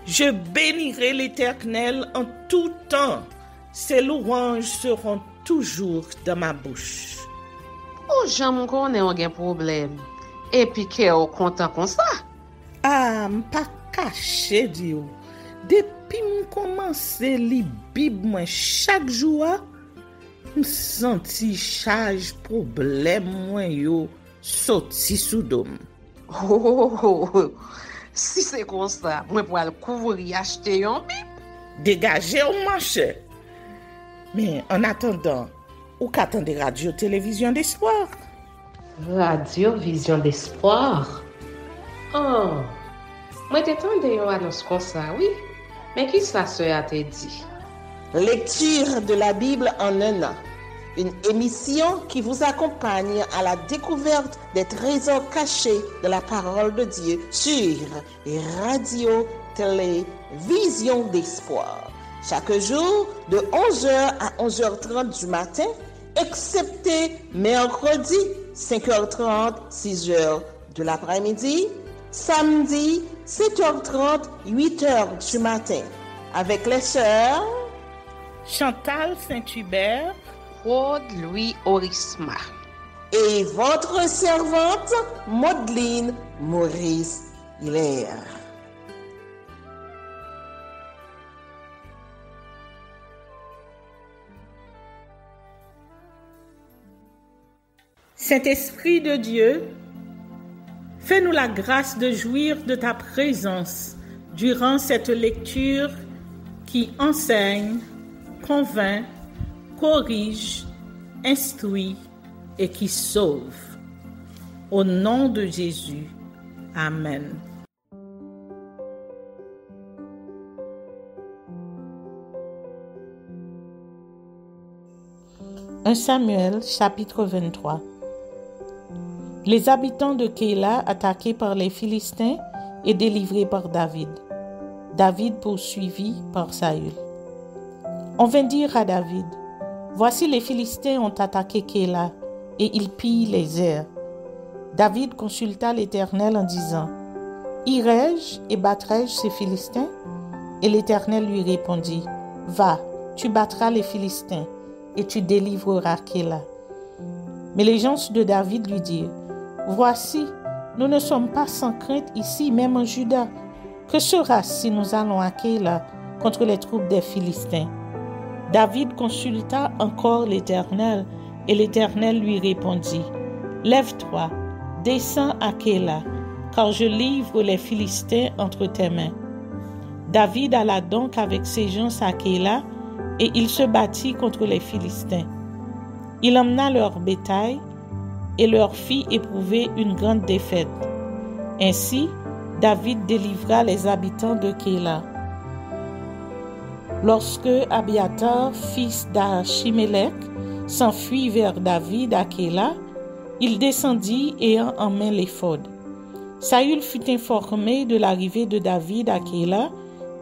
Je bénirai l'Éternel en tout temps. Ses louanges seront toujours dans ma bouche. Oh, j'aime qu'on ait un problème. Et puis qu'elle est content comme ça. Ah, m'pas caché, Dieu. Depuis m'commence li Bible moi chaque jour, m'senti charge problème moi yo sorti sous dôme. Si c'est comme ça, moi pour aller couvrir acheter un Bible. Dégagez au marché. Mais en attendant, ou qu'attendez radio télévision d'espoir? Radio Vision d'Espoir. Oh, moi t'attendais une annonce comme ça, oui. Mais qui ça a te dit? Lecture de la Bible en un an. Une émission qui vous accompagne à la découverte des trésors cachés de la parole de Dieu sur Radio Télévision d'Espoir. Chaque jour de 11h à 11h30 du matin, excepté mercredi 5h30, 6h de l'après-midi, samedi 7h30, 8h du matin, avec les sœurs Chantal Saint-Hubert, Claude Louis Orisma et votre servante Maudeline Maurice Hilaire. Saint-Esprit de Dieu, fais-nous la grâce de jouir de ta présence durant cette lecture qui enseigne, convainc, corrige, instruit et qui sauve. Au nom de Jésus. Amen. Un Samuel, chapitre 23. Les habitants de Kéla attaqués par les Philistins et délivrés par David. David poursuivi par Saül. On vint dire à David, « Voici les Philistins ont attaqué Kéla, et ils pillent les airs. » David consulta l'Éternel en disant, « Irai-je et battrai-je ces Philistins ?» Et l'Éternel lui répondit, « Va, tu battras les Philistins, et tu délivreras Kéla. » Mais les gens de David lui dirent, « Voici, nous ne sommes pas sans crainte ici, même en Juda. Que sera si nous allons à Kéla contre les troupes des Philistins ?» David consulta encore l'Éternel, et l'Éternel lui répondit, « Lève-toi, descends à Kéla, car je livre les Philistins entre tes mains. » David alla donc avec ses gens à Kéla, et il se battit contre les Philistins. Il emmena leur bétail et leur fit éprouver une grande défaite. Ainsi, David délivra les habitants de Kéla. Lorsque Abiatar, fils d'Achimélec, s'enfuit vers David à Kéla, il descendit ayant en main l'éphod. Saül fut informé de l'arrivée de David à Kéla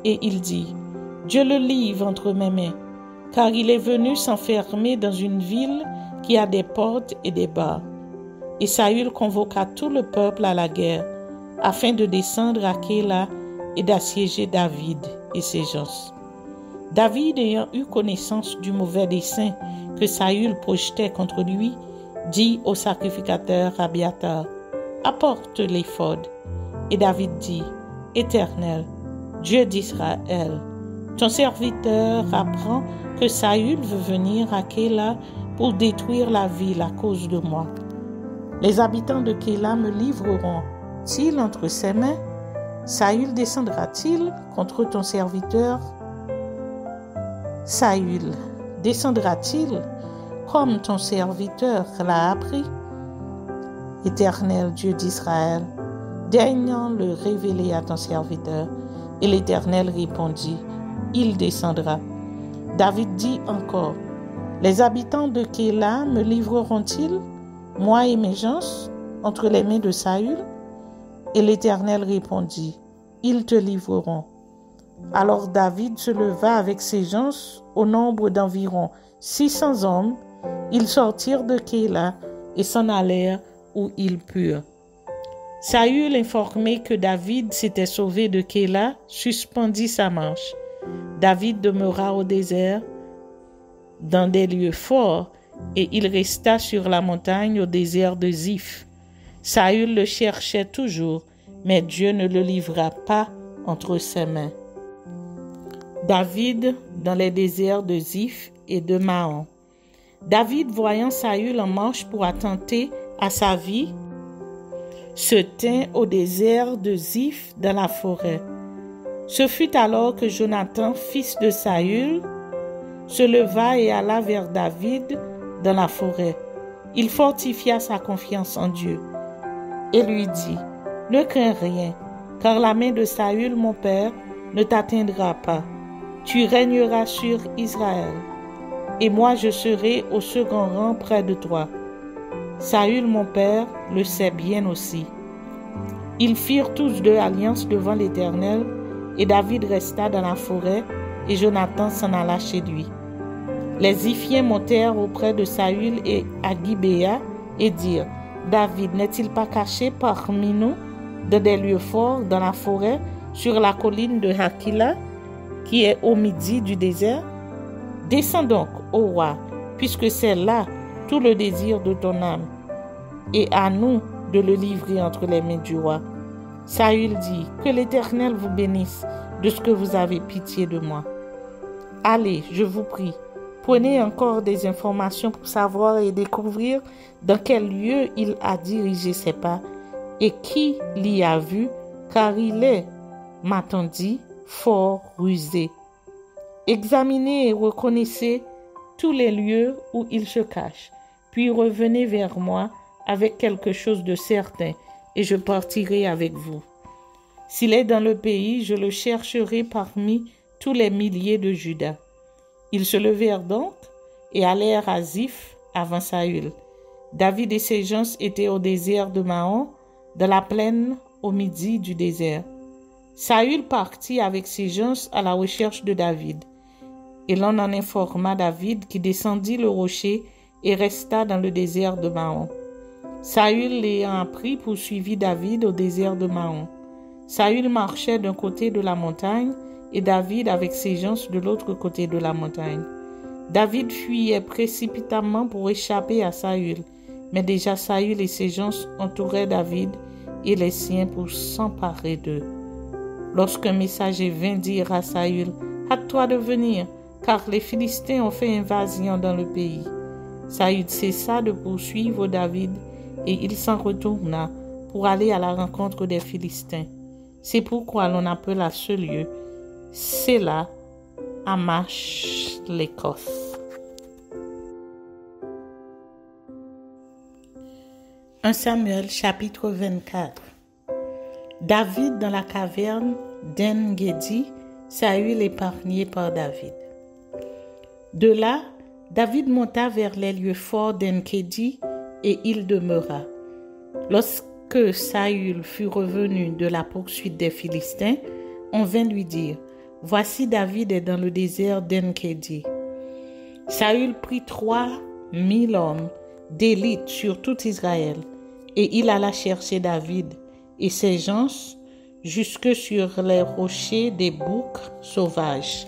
et il dit, « Dieu le livre entre mes mains, car il est venu s'enfermer dans une ville qui a des portes et des barres. » Et Saül convoqua tout le peuple à la guerre, afin de descendre à Kéla et d'assiéger David et ses gens. David, ayant eu connaissance du mauvais dessein que Saül projetait contre lui, dit au sacrificateur Abiatar, « Apporte l'éphod. » Et David dit, « Éternel, Dieu d'Israël, ton serviteur apprend que Saül veut venir à Kéla pour détruire la ville à cause de moi. Les habitants de Kéla me livreront-ils entre ses mains? Saül descendra-t-il contre ton serviteur? Saül descendra-t-il comme ton serviteur l'a appris? Éternel Dieu d'Israël, daigne le révéler à ton serviteur. » Et l'Éternel répondit, « Il descendra. » David dit encore, « Les habitants de Kéla me livreront-ils, moi et mes gens, entre les mains de Saül? » Et l'Éternel répondit, « Ils te livreront. » Alors David se leva avec ses gens au nombre d'environ 600 hommes. Ils sortirent de Kéla et s'en allèrent où ils purent. Saül, informé que David s'était sauvé de Keïla, suspendit sa marche. David demeura au désert, dans des lieux forts, et il resta sur la montagne au désert de Ziph. Saül le cherchait toujours, mais Dieu ne le livra pas entre ses mains. David dans les déserts de Ziph et de Maon. David, voyant Saül en marche pour attenter à sa vie, se tint au désert de Ziph dans la forêt. Ce fut alors que Jonathan, fils de Saül, se leva et alla vers David dans la forêt. Il fortifia sa confiance en Dieu et lui dit, « Ne crains rien, car la main de Saül, mon père, ne t'atteindra pas. Tu régneras sur Israël, et moi je serai au second rang près de toi. Saül, mon père, le sait bien aussi. » Ils firent tous deux alliance devant l'Éternel, et David resta dans la forêt, et Jonathan s'en alla chez lui. Les Ziphiens montèrent auprès de Saül et à Gibéa et dirent, « David n'est-il pas caché parmi nous, dans des lieux forts, dans la forêt, sur la colline de Hakila, qui est au midi du désert? Descends donc, ô roi, puisque c'est là tout le désir de ton âme, et à nous de le livrer entre les mains du roi. » Saül dit, « Que l'Éternel vous bénisse de ce que vous avez pitié de moi. Allez, je vous prie, prenez encore des informations pour savoir et découvrir dans quel lieu il a dirigé ses pas et qui l'y a vu, car il est, m'a-t-on dit, fort rusé. Examinez et reconnaissez tous les lieux où il se cache, puis revenez vers moi avec quelque chose de certain, et je partirai avec vous. S'il est dans le pays, je le chercherai parmi tous les milliers de Juda. » Ils se levèrent donc et allèrent à Ziph avant Saül. David et ses gens étaient au désert de Maon, dans la plaine au midi du désert. Saül partit avec ses gens à la recherche de David. Et l'on en informa David qui descendit le rocher et resta dans le désert de Maon. Saül l'ayant appris poursuivit David au désert de Maon. Saül marchait d'un côté de la montagne et David avec ses gens de l'autre côté de la montagne. David fuyait précipitamment pour échapper à Saül, mais déjà Saül et ses gens entouraient David et les siens pour s'emparer d'eux. Lorsqu'un messager vint dire à Saül, « Hâte-toi de venir, car les Philistins ont fait invasion dans le pays. » Saül cessa de poursuivre David et il s'en retourna pour aller à la rencontre des Philistins. C'est pourquoi l'on appela ce lieu Séla Hamath-Lekoth. 1 Samuel chapitre 24. David dans la caverne d'En-Gedi, Saül épargné par David. De là, David monta vers les lieux forts d'En-Gedi et il demeura. Lorsque Saül fut revenu de la poursuite des Philistins, on vint lui dire, « Voici David est dans le désert d'En-Gedi. » Saül prit 3000 hommes d'élite sur tout Israël, et il alla chercher David et ses gens jusque sur les rochers des boucs sauvages.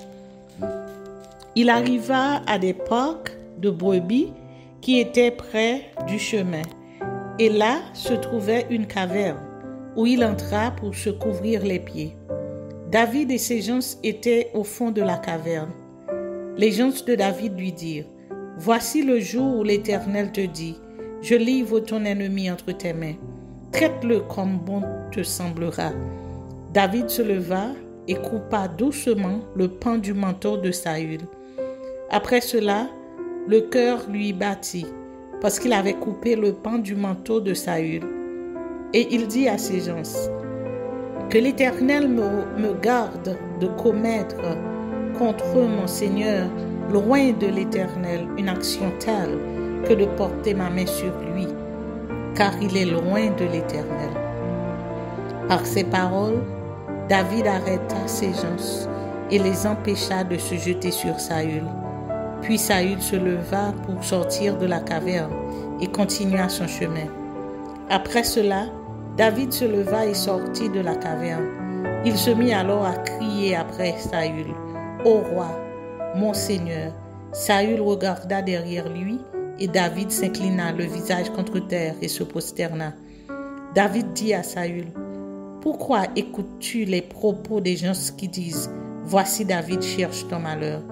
Il arriva à des parcs de brebis qui étaient près du chemin, et là se trouvait une caverne où il entra pour se couvrir les pieds. David et ses gens étaient au fond de la caverne. Les gens de David lui dirent, « Voici le jour où l'Éternel te dit, « Je livre ton ennemi entre tes mains. Traite-le comme bon te semblera. » David se leva et coupa doucement le pan du manteau de Saül. Après cela, le cœur lui battit, parce qu'il avait coupé le pan du manteau de Saül. Et il dit à ses gens, « Que l'Éternel me garde de commettre contre mon Seigneur, loin de l'Éternel, une action telle que de porter ma main sur lui, car il est loin de l'Éternel. » Par ces paroles, David arrêta ses gens et les empêcha de se jeter sur Saül. Puis Saül se leva pour sortir de la caverne et continua son chemin. Après cela, David se leva et sortit de la caverne. Il se mit alors à crier après Saül. « Ô roi, mon Seigneur !» Saül regarda derrière lui et David s'inclina le visage contre terre et se prosterna. David dit à Saül, « Pourquoi écoutes-tu les propos des gens qui disent « Voici David cherche ton malheur » ?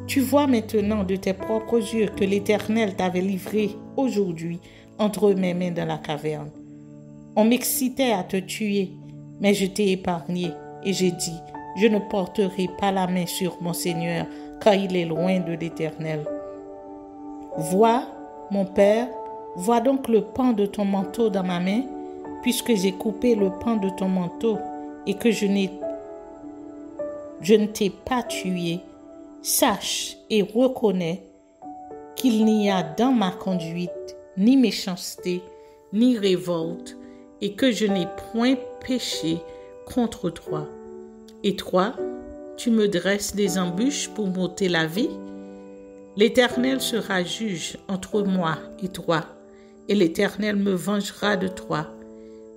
Tu vois maintenant de tes propres yeux que l'Éternel t'avait livré aujourd'hui entre mes mains dans la caverne. On m'excitait à te tuer, mais je t'ai épargné et j'ai dit, je ne porterai pas la main sur mon Seigneur car il est loin de l'Éternel. Vois, mon Père, vois donc le pan de ton manteau dans ma main, puisque j'ai coupé le pan de ton manteau et que je ne t'ai pas tué. Sache et reconnais qu'il n'y a dans ma conduite ni méchanceté, ni révolte, et que je n'ai point péché contre toi. Et toi, tu me dresses des embûches pour m'ôter la vie? L'Éternel sera juge entre moi et toi, et l'Éternel me vengera de toi,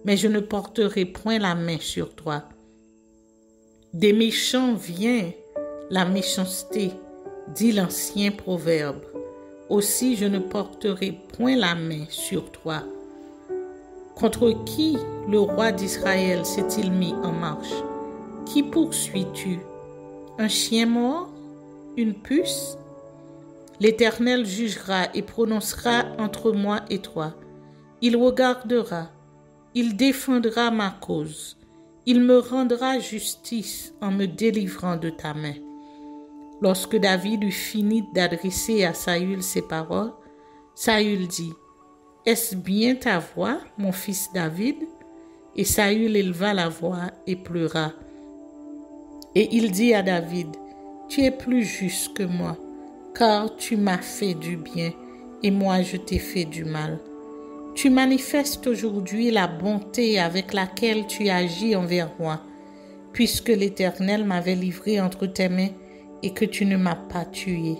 mais je ne porterai point la main sur toi. Des méchants vient la méchanceté, dit l'ancien proverbe. Aussi je ne porterai point la main sur toi. Contre qui le roi d'Israël s'est-il mis en marche? Qui poursuis-tu? Un chien mort? Une puce? L'Éternel jugera et prononcera entre moi et toi. Il regardera, il défendra ma cause. Il me rendra justice en me délivrant de ta main. Lorsque David eut fini d'adresser à Saül ces paroles, Saül dit, « Est-ce bien ta voix, mon fils David ?» Et Saül éleva la voix et pleura. Et il dit à David, « Tu es plus juste que moi, car tu m'as fait du bien et moi je t'ai fait du mal. Tu manifestes aujourd'hui la bonté avec laquelle tu agis envers moi, puisque l'Éternel m'avait livré entre tes mains et que tu ne m'as pas tué.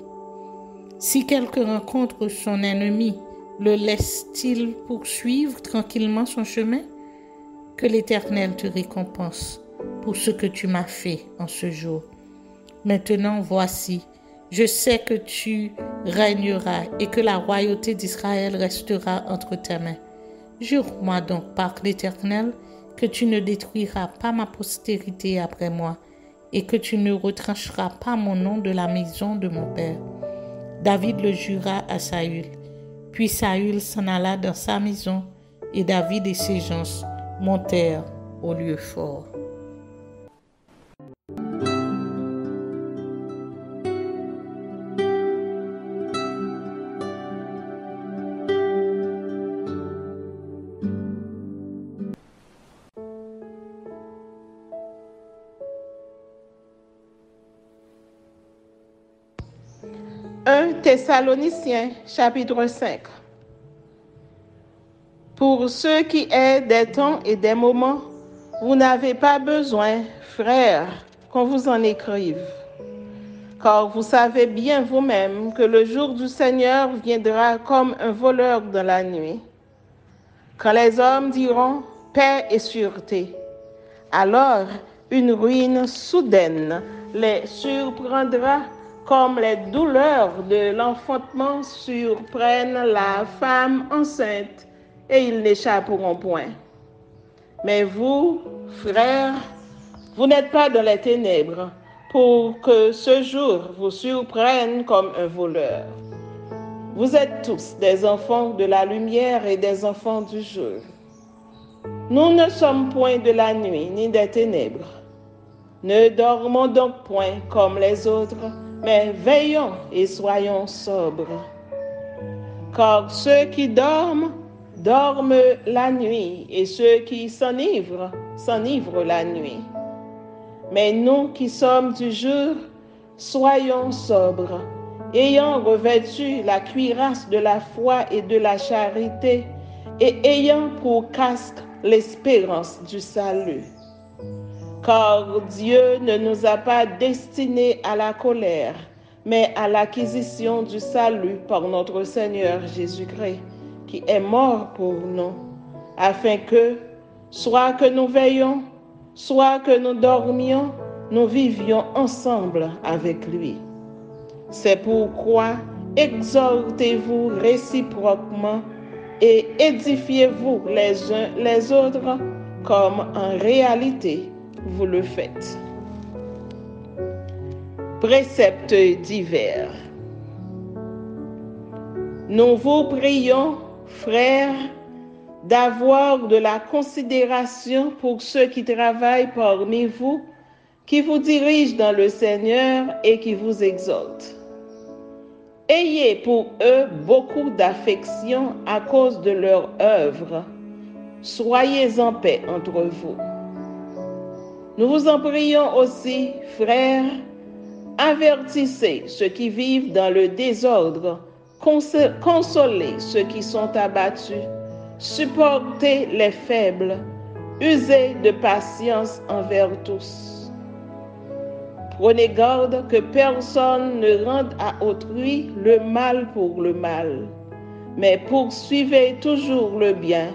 Si quelqu'un rencontre son ennemi, le laisse-t-il poursuivre tranquillement son chemin? Que l'Éternel te récompense pour ce que tu m'as fait en ce jour. Maintenant, voici, je sais que tu régneras et que la royauté d'Israël restera entre tes mains. Jure-moi donc par l'Éternel que tu ne détruiras pas ma postérité après moi et que tu ne retrancheras pas mon nom de la maison de mon père. » David le jura à Saül. Puis Saül s'en alla dans sa maison et David et ses gens montèrent au lieu fort. Thessaloniciens, chapitre 5. Pour ce qui est des temps et des moments, vous n'avez pas besoin, frères, qu'on vous en écrive. Car vous savez bien vous-même que le jour du Seigneur viendra comme un voleur dans la nuit. Quand les hommes diront « paix et sûreté », alors une ruine soudaine les surprendra comme les douleurs de l'enfantement surprennent la femme enceinte, et ils n'échapperont point. Mais vous, frères, vous n'êtes pas dans les ténèbres, pour que ce jour vous surprenne comme un voleur. Vous êtes tous des enfants de la lumière et des enfants du jour. Nous ne sommes point de la nuit ni des ténèbres. Ne dormons donc point comme les autres, mais veillons et soyons sobres. Car ceux qui dorment, dorment la nuit, et ceux qui s'enivrent, s'enivrent la nuit. Mais nous qui sommes du jour, soyons sobres, ayant revêtu la cuirasse de la foi et de la charité, et ayant pour casque l'espérance du salut. Car Dieu ne nous a pas destinés à la colère, mais à l'acquisition du salut par notre Seigneur Jésus-Christ, qui est mort pour nous, afin que, Soit que nous veillions, soit que nous dormions, nous vivions ensemble avec lui. C'est pourquoi exhortez-vous réciproquement et édifiez-vous les uns les autres comme en réalité vous le faites. Préceptes divers. Nous vous prions, frères, d'avoir de la considération pour ceux qui travaillent parmi vous, qui vous dirigent dans le Seigneur et qui vous exhortent. Ayez pour eux beaucoup d'affection à cause de leur œuvre. Soyez en paix entre vous. Nous vous en prions aussi, frères, avertissez ceux qui vivent dans le désordre, consolez ceux qui sont abattus, supportez les faibles, usez de patience envers tous. Prenez garde que personne ne rende à autrui le mal pour le mal, mais poursuivez toujours le bien,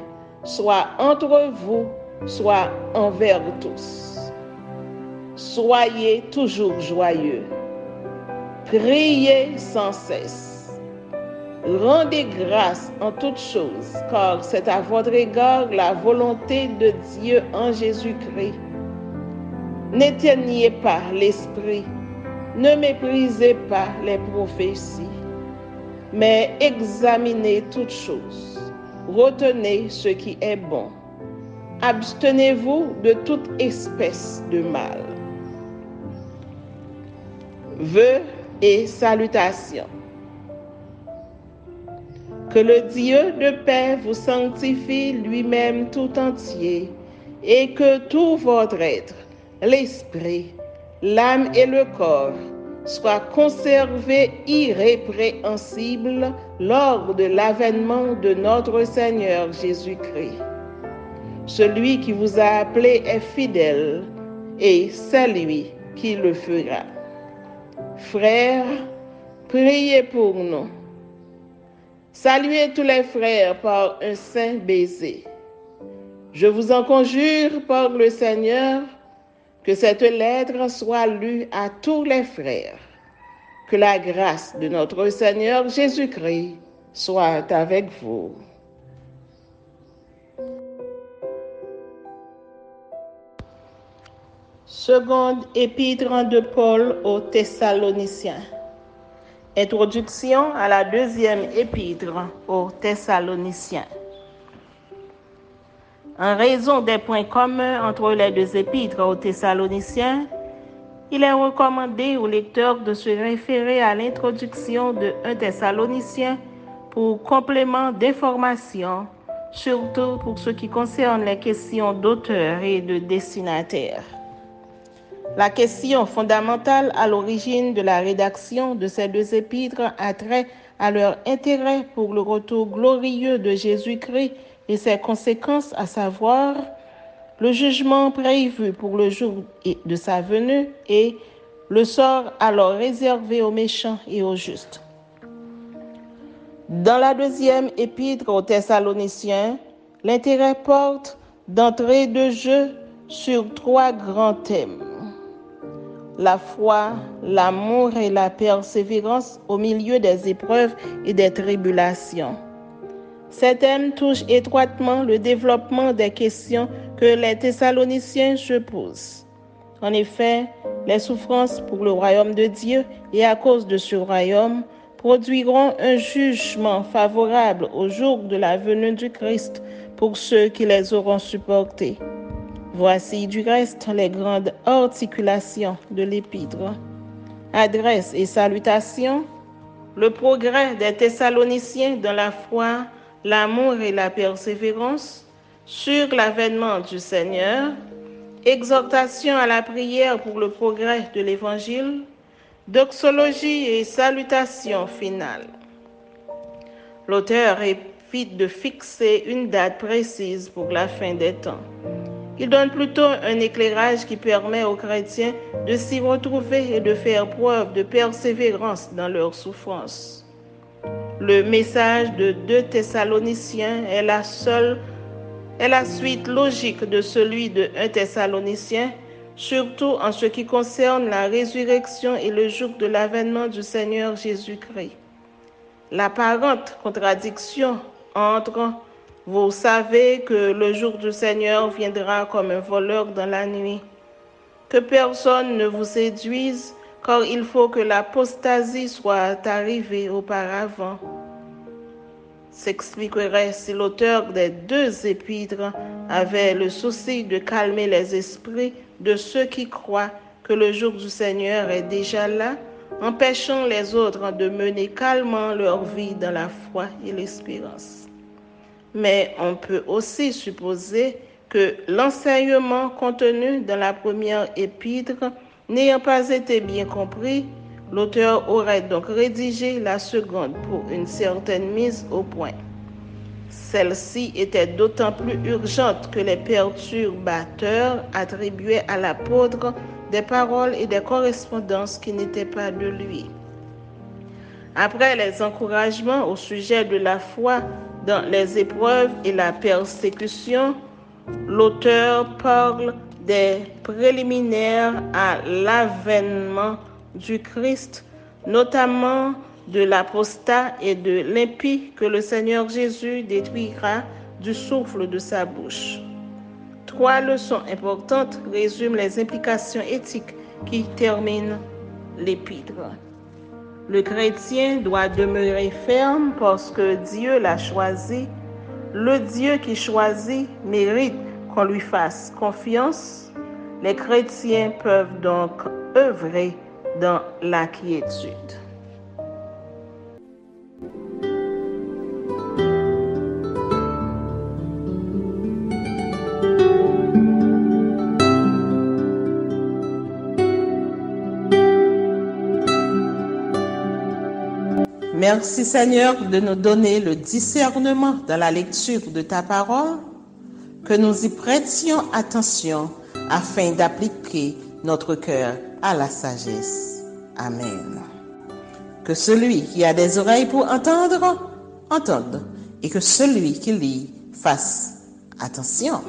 soit entre vous, soit envers tous. Soyez toujours joyeux. Priez sans cesse. Rendez grâce en toutes choses, car c'est à votre égard la volonté de Dieu en Jésus-Christ. N'éteignez pas l'esprit, ne méprisez pas les prophéties, mais examinez toutes choses, retenez ce qui est bon. Abstenez-vous de toute espèce de mal. Vœux et salutations. Que le Dieu de paix vous sanctifie lui-même tout entier et que tout votre être, l'esprit, l'âme et le corps soient conservés irrépréhensibles lors de l'avènement de notre Seigneur Jésus-Christ. Celui qui vous a appelé est fidèle et c'est lui qui le fera. Frères, priez pour nous. Saluez tous les frères par un saint baiser. Je vous en conjure par le Seigneur que cette lettre soit lue à tous les frères. Que la grâce de notre Seigneur Jésus-Christ soit avec vous. Seconde épître de Paul aux Thessaloniciens. Introduction à la deuxième épître aux Thessaloniciens. En raison des points communs entre les deux épîtres aux Thessaloniciens, il est recommandé aux lecteurs de se référer à l'introduction de 1 Thessalonicien pour complément d'information, surtout pour ce qui concerne les questions d'auteur et de destinataire. La question fondamentale à l'origine de la rédaction de ces deux épîtres a trait à leur intérêt pour le retour glorieux de Jésus-Christ et ses conséquences, à savoir le jugement prévu pour le jour de sa venue et le sort alors réservé aux méchants et aux justes. Dans la deuxième épître aux Thessaloniciens, l'intérêt porte d'entrée de jeu sur trois grands thèmes: la foi, l'amour et la persévérance au milieu des épreuves et des tribulations. Ces thèmes touchent étroitement le développement des questions que les Thessaloniciens se posent. En effet, les souffrances pour le royaume de Dieu et à cause de ce royaume produiront un jugement favorable au jour de la venue du Christ pour ceux qui les auront supportés. Voici du reste les grandes articulations de l'épître. Adresse et salutations, le progrès des Thessaloniciens dans la foi, l'amour et la persévérance, sur l'avènement du Seigneur, exhortation à la prière pour le progrès de l'Évangile, doxologie et salutation finale. L'auteur évite de fixer une date précise pour la fin des temps. Il donne plutôt un éclairage qui permet aux chrétiens de s'y retrouver et de faire preuve de persévérance dans leurs souffrances. Le message de 2 Thessaloniciens est est la suite logique de celui de 1 Thessaloniciens, surtout en ce qui concerne la résurrection et le jour de l'avènement du Seigneur Jésus-Christ. L'apparente contradiction entre « Vous savez que le jour du Seigneur viendra comme un voleur dans la nuit », que personne ne vous séduise, car il faut que l'apostasie soit arrivée auparavant, s'expliquerait si l'auteur des 2 épîtres avait le souci de calmer les esprits de ceux qui croient que le jour du Seigneur est déjà là, empêchant les autres de mener calmement leur vie dans la foi et l'espérance. Mais on peut aussi supposer que l'enseignement contenu dans la première épître n'ayant pas été bien compris, l'auteur aurait donc rédigé la seconde pour une certaine mise au point. Celle-ci était d'autant plus urgente que les perturbateurs attribuaient à l'apôtre des paroles et des correspondances qui n'étaient pas de lui. Après les encouragements au sujet de la foi dans les épreuves et la persécution, l'auteur parle des préliminaires à l'avènement du Christ, notamment de l'apostat et de l'impie que le Seigneur Jésus détruira du souffle de sa bouche. 3 leçons importantes résument les implications éthiques qui terminent l'épître. Le chrétien doit demeurer ferme parce que Dieu l'a choisi. Le Dieu qui choisit mérite qu'on lui fasse confiance. Les chrétiens peuvent donc œuvrer dans la quiétude. Merci Seigneur de nous donner le discernement dans la lecture de ta parole, que nous y prêtions attention afin d'appliquer notre cœur à la sagesse. Amen. Que celui qui a des oreilles pour entendre, entende, et que celui qui lit fasse attention.